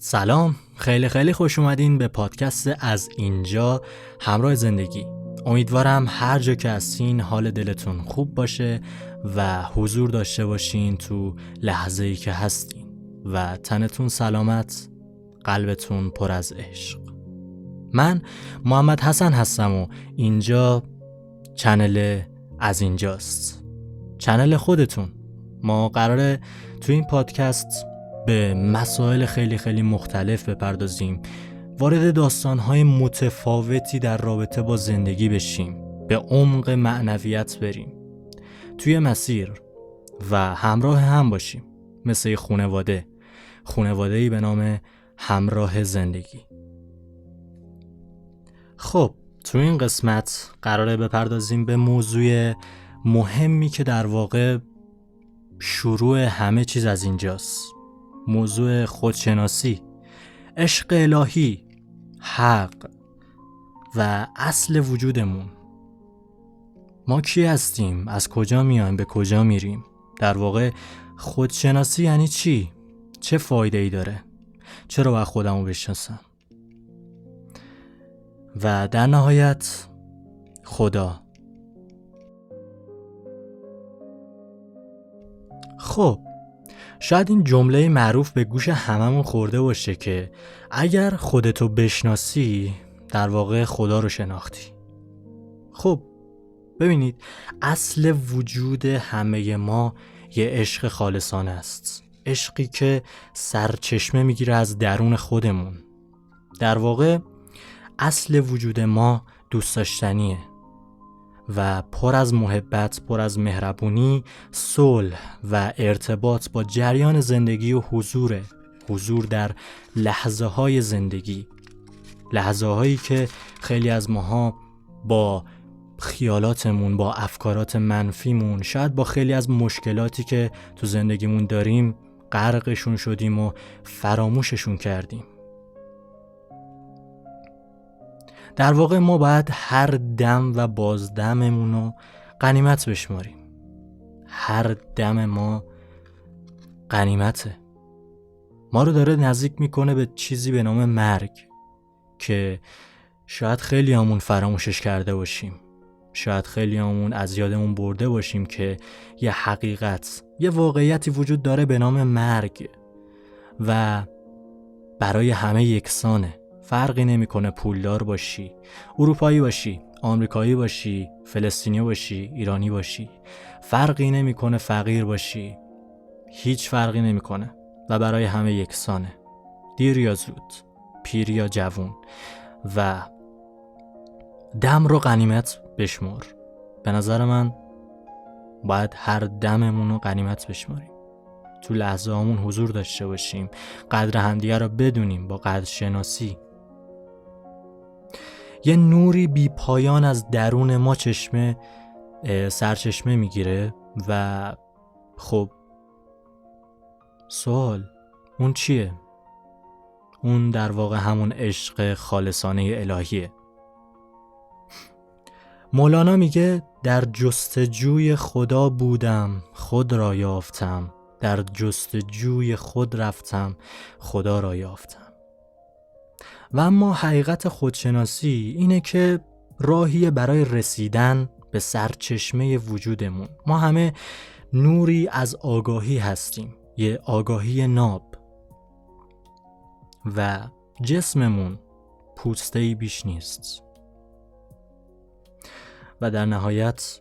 سلام، خیلی خوش اومدین به پادکست از اینجا همراه زندگی. امیدوارم هر جا که هستین حال دلتون خوب باشه و حضور داشته باشین تو لحظه‌ای که هستین و تنتون سلامت، قلبتون پر از عشق. من محمد حسن هستم و اینجا چنل از اینجاست، چنل خودتون. ما قراره تو این پادکست به مسائل خیلی مختلف بپردازیم، وارد داستان‌های متفاوتی در رابطه با زندگی بشیم، به عمق معنویت بریم، توی مسیر و همراه هم باشیم، مثل خانواده‌ای به نام همراه زندگی. خب تو این قسمت قراره بپردازیم به موضوع مهمی که در واقع شروع همه چیز از اینجاست. موضوع خودشناسی، عشق الهی، حق و اصل وجودمون. ما کی هستیم؟ از کجا میایم؟ به کجا میریم؟ در واقع خودشناسی یعنی چی؟ چه فایده ای داره؟ چرا باید خودمو بشناسم؟ و در نهایت خدا. خب شاید این جمله معروف به گوش هممون خورده باشه که اگر خودتو بشناسی در واقع خدا رو شناختی. خب ببینید، اصل وجود همه ما یه عشق خالصانه است، عشقی که سرچشمه میگیره از درون خودمون. در واقع اصل وجود ما دوست داشتنیه و پر از محبت، پر از مهربونی، صلح و ارتباط با جریان زندگی و حضور در لحظه های زندگی، لحظه هایی که خیلی از ماها با خیالاتمون، با افکارات منفیمون، شاید با خیلی از مشکلاتی که تو زندگیمون داریم غرقشون شدیم و فراموششون کردیم. در واقع ما باید هر دم و بازدممون رو غنیمت بشماریم. هر دم ما غنیمته. ما رو داره نزدیک میکنه به چیزی به نام مرگ که شاید خیلی همون فراموشش کرده باشیم. شاید خیلی همون از یادمون برده باشیم که یه حقیقت، یه واقعیتی وجود داره به نام مرگ و برای همه یکسانه. فرقی نمیکنه پولدار باشی، اروپایی باشی، آمریکایی باشی، فلسطینی باشی، ایرانی باشی. فرقی نمیکنه فقیر باشی. هیچ فرقی نمیکنه و برای همه یکسانه. دیر یا زود، پیر یا جوون. و دم رو غنیمت بشمار. به نظر من باید هر دممون رو غنیمت بشماریم. تو لحظه هامون حضور داشته باشیم، قدر همدیگه رو بدونیم با قدر شناسی. یه نوری بی پایان از درون ما سرچشمه میگیره و خب سوال اون چیه؟ اون در واقع همون عشق خالصانه الهیه. مولانا میگه در جستجوی خدا بودم، خود را یافتم، در جستجوی خود رفتم، خدا را یافتم. و اما حقیقت خودشناسی اینه که راهی برای رسیدن به سرچشمه وجودمون. ما همه نوری از آگاهی هستیم، یه آگاهی ناب، و جسممون پوسته‌ای بیش نیست. و در نهایت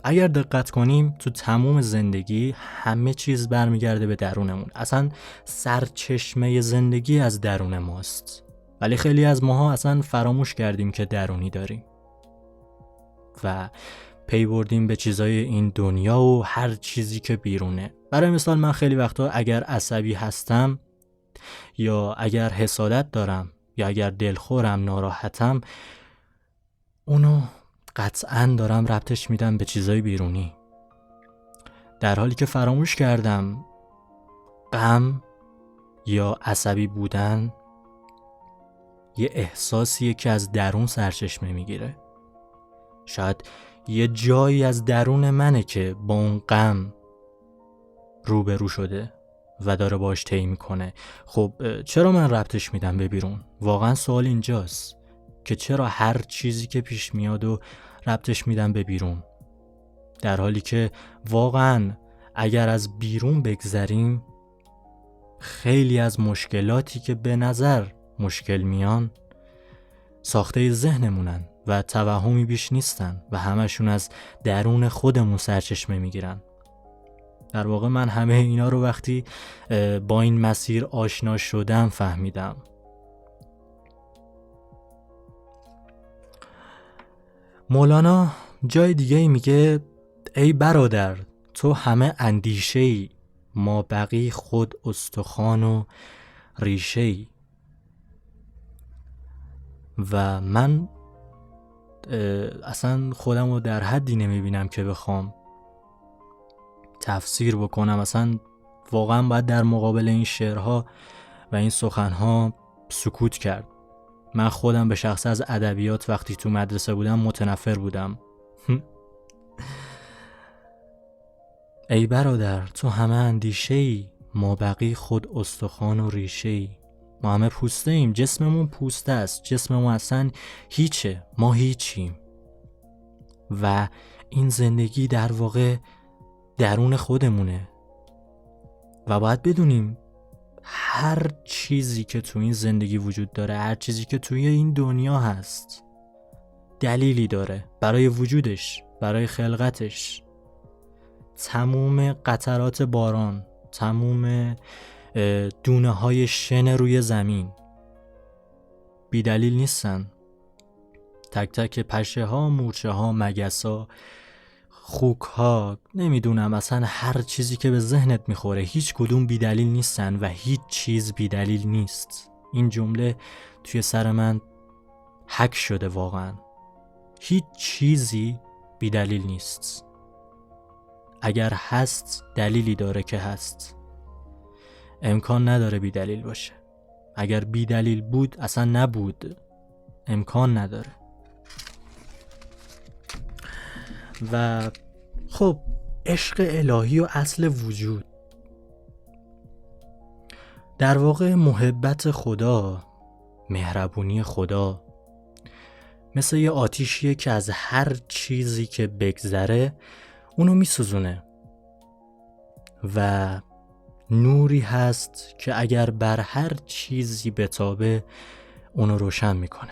اگر دقت کنیم تو تمام زندگی همه چیز برمیگرده به درونمون. اصلا سرچشمه زندگی از درون ماست، ولی خیلی از ماها اصلا فراموش کردیم که درونی داریم و پی بردیم به چیزای این دنیا و هر چیزی که بیرونه. برای مثال من خیلی وقتا اگر عصبی هستم یا اگر حسادت دارم یا اگر دلخورم، ناراحتم، اونو قطعاً دارم ربطش میدم به چیزای بیرونی، در حالی که فراموش کردم غم یا عصبی بودن یه احساسیه که از درون سرچشمه میگیره. شاید یه جایی از درون منه که با اون غم روبرو شده و داره باش طی میکنه. خب چرا من ربطش میدم به بیرون؟ واقعا سوال اینجاست که چرا هر چیزی که پیش میاد و ربطش میدم به بیرون، در حالی که واقعا اگر از بیرون بگذریم خیلی از مشکلاتی که به نظر مشکل میان ساخته ذهنمونن و توهمی بیش نیستن و همشون از درون خودمون سرچشمه میگیرن. در واقع من همه اینا رو وقتی با این مسیر آشنا شدم فهمیدم. مولانا جای دیگه میگه ای برادر تو همه اندیشه‌ای، ما بقی خود استخوان و ریشه‌ای. و من اصلا خودم رو در حدی نمیبینم که بخوام تفسیر بکنم. اصلا واقعا باید در مقابل این شعرها و این سخنها سکوت کرد. من خودم به شخص از ادبیات وقتی تو مدرسه بودم متنفر بودم. ای برادر تو همه اندیشه‌ای، ما بقی خود استخوان و ریشه‌ای. ما همه پوسته ایم، جسممون پوسته است، جسممون اصلا هیچه، ما هیچیم و این زندگی در واقع درون خودمونه و باید بدونیم هر چیزی که تو این زندگی وجود داره، هر چیزی که توی این دنیا هست دلیلی داره برای وجودش، برای خلقتش. تموم قطرات باران، تموم دونه های شن روی زمین بی دلیل نیستن. تک تک پشه ها، مورچه ها، مگس ها، خوک ها، نمیدونم، اصلا هر چیزی که به ذهنت میخوره، هیچ کدوم بی دلیل نیستن و هیچ چیز بی دلیل نیست. این جمله توی سر من حک شده. واقعا هیچ چیزی بی دلیل نیست. اگر هست دلیلی داره که هست، امکان نداره بی دلیل باشه. اگر بی دلیل بود اصلا نبود، امکان نداره. و خب عشق الهی و اصل وجود، در واقع محبت خدا، مهربونی خدا مثل یه آتیشیه که از هر چیزی که بگذره اونو میسوزونه و نوری هست که اگر بر هر چیزی بتابه اونو روشن میکنه.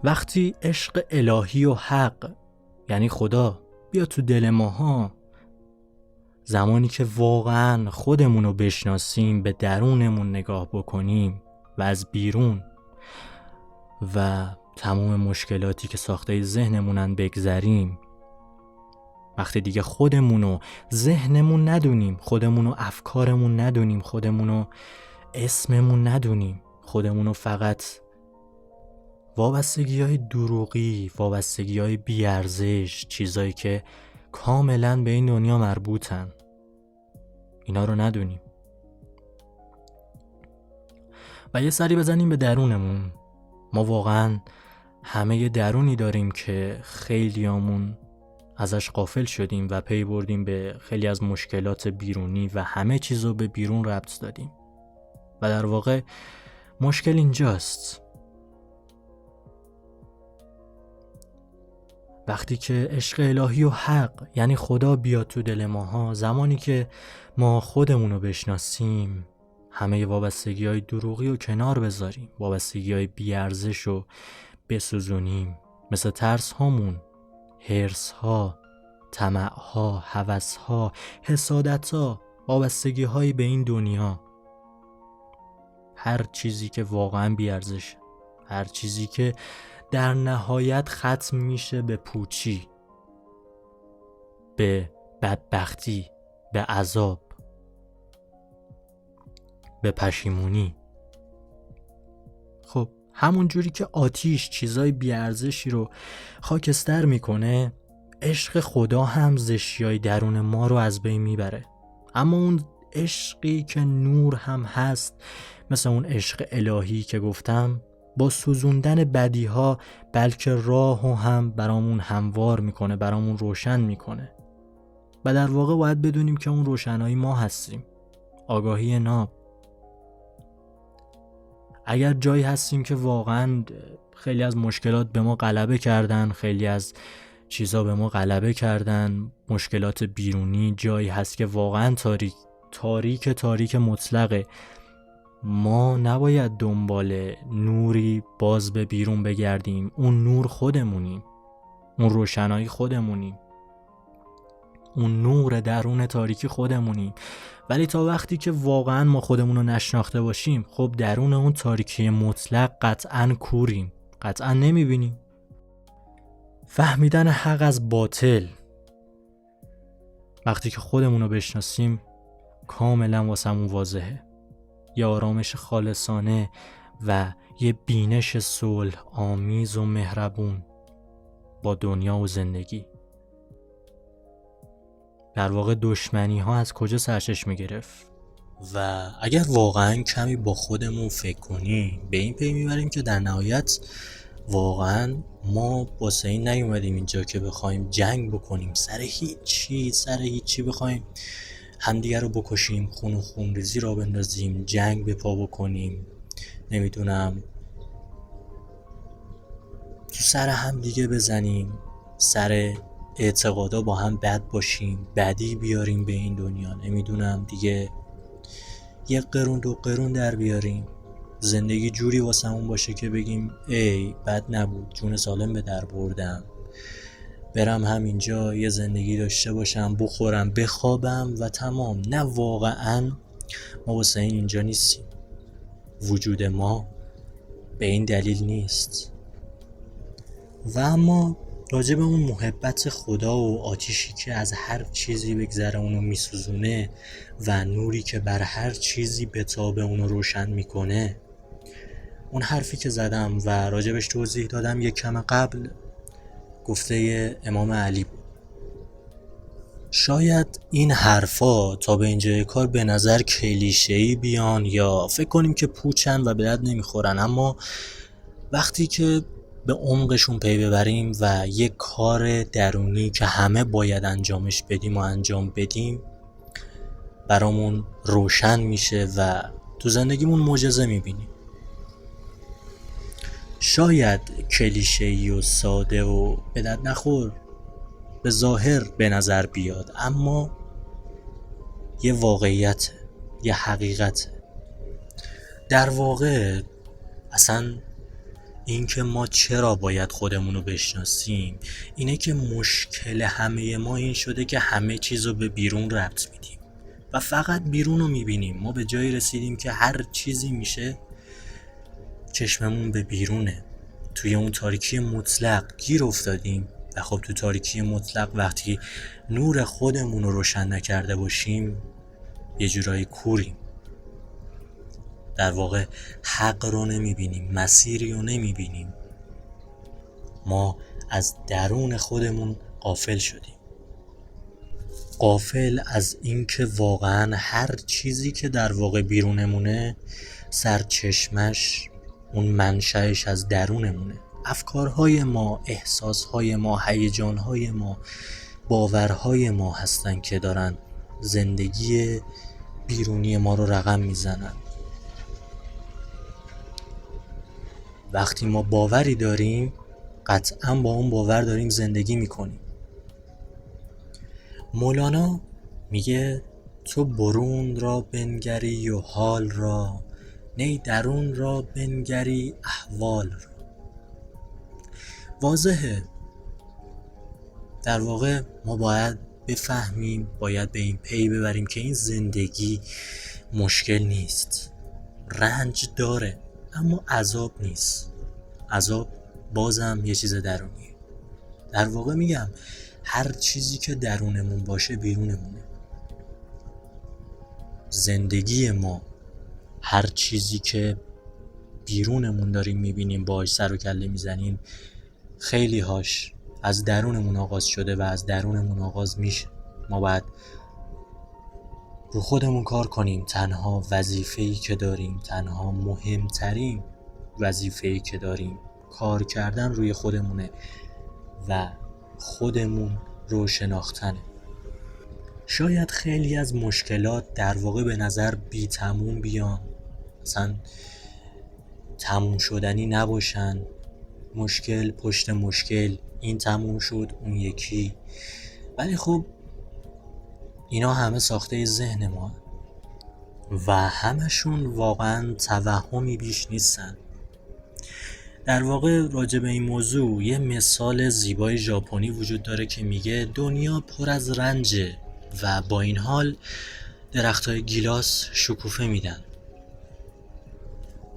وقتی عشق الهی و حق یعنی خدا بیا تو دل ماها، زمانی که واقعا خودمونو بشناسیم، به درونمون نگاه بکنیم و از بیرون و تمام مشکلاتی که ساخته ذهنمونن بگذریم، وقتی دیگه خودمونو ذهنمون ندونیم، خودمونو افکارمون ندونیم، خودمونو اسممون ندونیم، خودمونو فقط وابستگی‌های دروغی، وابستگی‌های بی‌ارزش، چیزایی که کاملاً به این دنیا مربوطن، اینا رو ندونیم و یه سری بزنیم به درونمون. ما واقعاً همه یه درونی داریم که خیلیامون ازش غافل شدیم و پی بردیم به خیلی از مشکلات بیرونی و همه چیزو به بیرون ربط دادیم و در واقع مشکل اینجاست. وقتی که عشق الهی و حق یعنی خدا بیاد تو دل ماها، زمانی که ما خودمونو بشناسیم، همه وابستگی‌های دروغی رو کنار بذاریم، وابستگی‌های بی‌ارزش رو بسوزونیم، مثل ترس هامون، حرص ها، طمع ها، هوس ها، حسادت ها، وابستگی هایی به این دنیا، هر چیزی که واقعا بی‌ارزشه، هر چیزی که در نهایت ختم میشه به پوچی، به بدبختی، به عذاب، به پشیمونی. خب همون جوری که آتیش چیزای بی‌ارزشی رو خاکستر میکنه، عشق خدا هم زشتیای درون ما رو از بین میبره. اما اون عشقی که نور هم هست، مثل اون عشق الهی که گفتم، با سوزوندن بدیها بلکه راهو هم برامون هموار میکنه، برامون روشن میکنه. و در واقع باید بدونیم که اون روشنایی ما هستیم. آگاهی ناب. اگر جایی هستیم که واقعا خیلی از مشکلات به ما غلبه کردن، خیلی از چیزا به ما غلبه کردن، مشکلات بیرونی، جایی هست که واقعا تاریک مطلقه، ما نباید دنبال نوری باز به بیرون بگردیم. اون نور خودمونیم، اون روشنایی خودمونیم، اون نور درون تاریکی خودمونیم. ولی تا وقتی که واقعا ما خودمون رو نشناخته باشیم، خب درون اون تاریکی مطلق قطعا کوریم، قطعا نمیبینیم. فهمیدن حق از باطل وقتی که خودمون رو بشناسیم کاملا واسمون واضحه. یه آرامش خالصانه و یه بینش صلح آمیز و مهربون با دنیا و زندگی. در واقع دشمنی ها از کجا سرچشمه گرفت؟ و اگر واقعا کمی با خودمون فکر کنیم به این پی میبریم که در نهایت واقعا ما واسه این نیومدیم اینجا که بخوایم جنگ بکنیم سر هیچی بخوایم همدیگه رو بکشیم، خون و خونریزی را بندازیم، جنگ به پا بکنیم، نمیدونم تو سر هم دیگه بزنیم، سر اعتقادا با هم بد باشیم، بدی بیاریم به این دنیا، نمیدونم دیگه یک قرون دو قرون در بیاریم، زندگی جوری واسمون باشه که بگیم ای بد نبود، جون سالم به در بردم، برم همینجا یه زندگی داشته باشم، بخورم بخوابم و تمام. نه، واقعا ما واسه اینجا نیستیم. وجود ما به این دلیل نیست. و اما راجع به اون محبت خدا و آتیشی که از هر چیزی بگذره اونو میسوزونه و نوری که بر هر چیزی بتابه اونو روشن میکنه، اون حرفی که زدم و راجبش توضیح دادم یک کم قبل گفته امام علی بود. شاید این حرفا تا به اینجای کار به نظر کلیشه‌ای بیان یا فکر کنیم که پوچن و به درد نمیخورن، اما وقتی که به عمقشون پی ببریم و یک کار درونی که همه باید انجامش بدیم و انجام بدیم برامون روشن میشه و تو زندگیمون معجزه میبینیم. شاید کلیشه‌ای و ساده و به درد نخور به ظاهر به نظر بیاد، اما یه واقعیت، یه حقیقت. در واقع اصلا این که ما چرا باید خودمونو بشناسیم اینه که مشکل همه ما این شده که همه چیزو به بیرون ربط میدیم و فقط بیرون رو میبینیم. ما به جایی رسیدیم که هر چیزی میشه چشممون به بیرونه. توی اون تاریکی مطلق گیر افتادیم و خب تو تاریکی مطلق وقتی نور خودمون رو روشن نکرده باشیم یه جورایی کوریم. در واقع حق رو نمیبینیم، مسیری رو نمیبینیم. ما از درون خودمون غافل شدیم. غافل از این که واقعا هر چیزی که در واقع بیرونمونه سرچشمش اون منشأش از درونمونه. افکارهای ما، احساسهای ما، هیجانهای ما، باورهای ما هستن که دارن زندگی بیرونی ما رو رقم میزنن. وقتی ما باوری داریم قطعا با اون باور داریم زندگی میکنیم. مولانا میگه تو برون را بنگری و حال را، نی درون را بنگری احوال را. واضحه. در واقع ما باید بفهمیم، باید به این پی ببریم که این زندگی مشکل نیست، رنج داره اما عذاب نیست. عذاب بازم یه چیز درونیه. در واقع میگم هر چیزی که درونمون باشه بیرونمونه. زندگی ما، هر چیزی که بیرونمون داریم میبینیم باهاش سر و کله میزنیم، خیلی هاش از درونمون آغاز شده و از درونمون آغاز میشه. ما باید رو خودمون کار کنیم. تنها وظیفه‌ای که داریم، تنها مهمترین وظیفه‌ای که داریم کار کردن روی خودمونه و خودمون رو شناختنه. شاید خیلی از مشکلات در واقع به نظر بی تموم بیان، اصلا تموم شدنی نباشن، مشکل پشت مشکل، این تموم شد اون یکی، ولی خب اینا همه ساخته ذهن ما و همشون واقعا توهمی بیش نیستن. در واقع راجع به این موضوع یه مثال زیبای ژاپنی وجود داره که میگه دنیا پر از رنجه و با این حال درختای گیلاس شکوفه میدن.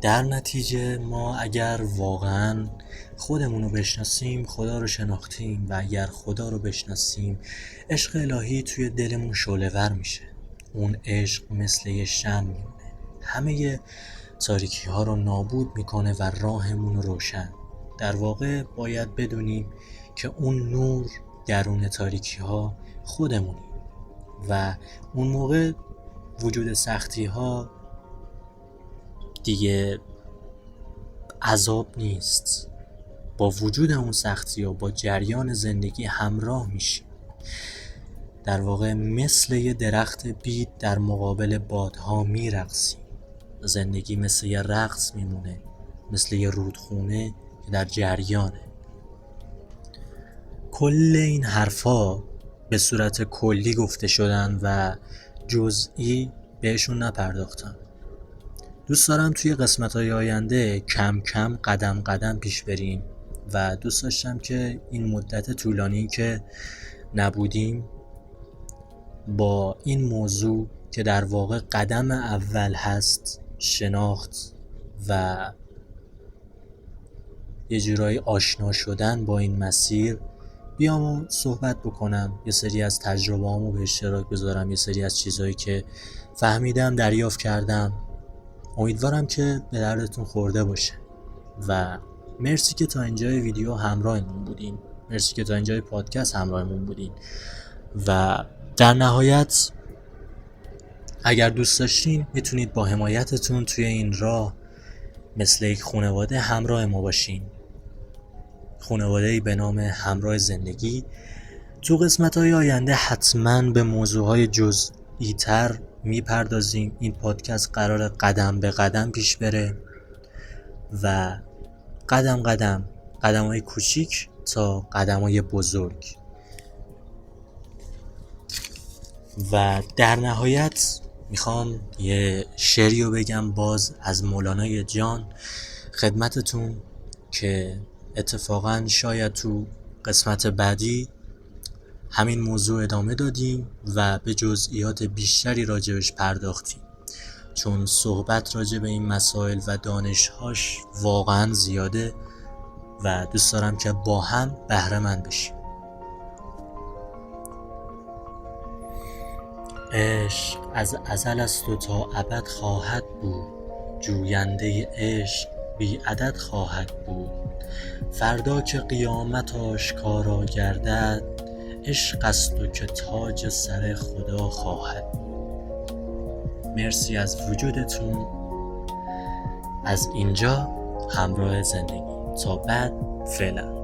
در نتیجه ما اگر واقعا خودمون رو بشناسیم خدا رو شناختیم و اگر خدا رو بشناسیم عشق الهی توی دلمون شعله‌ور میشه. اون عشق مثل یه شمع میمونه، همه تاریکی ها رو نابود میکنه و راهمون رو روشن. در واقع باید بدونیم که اون نور درون تاریکی ها خودمونیم و اون موقع وجود سختی ها دیگه عذاب نیست. با وجود اون سختی ها با جریان زندگی همراه میشیم. در واقع مثل یه درخت بید در مقابل بادها میرقصیم. زندگی مثل یه رقص میمونه، مثل یه رودخونه که در جریانه. کل این حرفا به صورت کلی گفته شدن و جزئی بهشون نپرداختم. دوست دارم توی قسمت‌های آینده کم کم قدم قدم پیش بریم و دوست داشتم که این مدت طولانی که نبودیم با این موضوع که در واقع قدم اول هست، شناخت و یه جورایی آشنا شدن با این مسیر، بیام و صحبت بکنم، یه سری از تجربه‌هامو به اشتراک بذارم، یه سری از چیزهایی که فهمیدم دریافت کردم. امیدوارم که به دردتون خورده باشه و مرسی که تا اینجای ویدیو همراهمون بودین، مرسی که تا اینجای پادکست همراهمون بودین و در نهایت اگر دوست داشتین میتونید با حمایتتون توی این راه مثل یک خانواده همراه ما باشین. خانواده‌ای به نام همراه زندگی. تو قسمت‌های آینده حتما به موضوعهای جزئی تر میپردازیم. این پادکست قرار قدم به قدم پیش بره و قدم‌های کوچیک تا قدم‌های بزرگ. و در نهایت میخوام یه شعری رو بگم باز از مولانای جان خدمتتون که اتفاقا شاید تو قسمت بعدی همین موضوع ادامه دادیم و به جزئیات بیشتری راجبش پرداختیم، چون صحبت راجب این مسائل و دانشهاش واقعا زیاده و دوست دارم که با هم بهره مند بشیم. عشق از ازل است و تا ابد خواهد بود، جوینده عشق بی عدد خواهد بود. فردا که قیامت آشکارا گردد، عشق است و که تاج سر خدا خواهد بود. مرسی از وجودتون. از اینجا همراه زندگی. تا بعد، فعلا.